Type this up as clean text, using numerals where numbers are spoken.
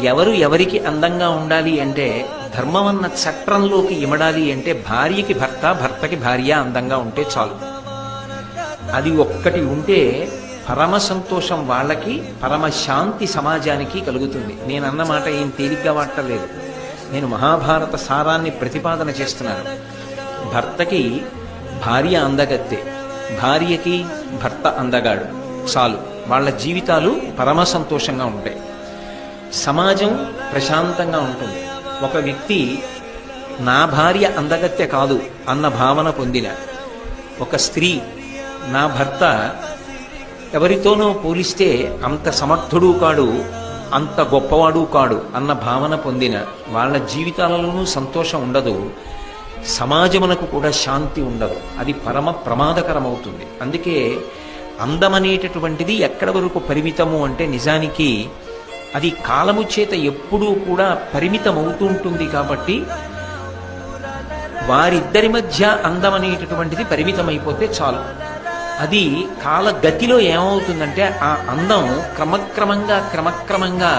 ఎవరు ఎవరికి అందంగా ఉండాలి అంటే ధర్మమన్న చట్రంలోకి ఇమడాలి అంటే భార్యకి భర్త, భర్తకి భార్య అందంగా ఉంటే చాలు. అది ఒక్కటి ఉంటే పరమ సంతోషం వాళ్ళకి, పరమ శాంతి సమాజానికి కలుగుతుంది. నేను అన్నమాట ఏం తేలిగ్గా వాడలేదు. నేను మహాభారత సారాన్ని ప్రతిపాదన చేస్తున్నాను. భర్తకి భార్య అందగత్తె, భార్యకి భర్త అందగాడు, చాలు. వాళ్ళ జీవితాలు పరమ సంతోషంగా ఉంటాయి, సమాజం ప్రశాంతంగా ఉంటుంది. ఒక వ్యక్తి నా భార్య అందగత్తె కాదు అన్న భావన పొందిన, ఒక స్త్రీ నా భర్త ఎవరితోనో పోలిస్తే అంత సమర్థుడు కాడు, అంత గొప్పవాడు కాడు అన్న భావన పొందిన వాళ్ళ జీవితాలలోనూ సంతోషం ఉండదు, సమాజమునకు కూడా శాంతి ఉండదు. అది పరమ ప్రమాదకరమవుతుంది. అందుకే అందమనేటటువంటిది ఎక్కడి వరకు పరిమితము అంటే నిజానికి అది కాలము చేత ఎప్పుడూ కూడా పరిమితమవుతూ ఉంటుంది. కాబట్టి వారిద్దరి మధ్య అందం అనేటటువంటిది పరిమితమైపోతే చాలు. అది కాలగతిలో ఏమవుతుందంటే ఆ అందం క్రమక్రమంగా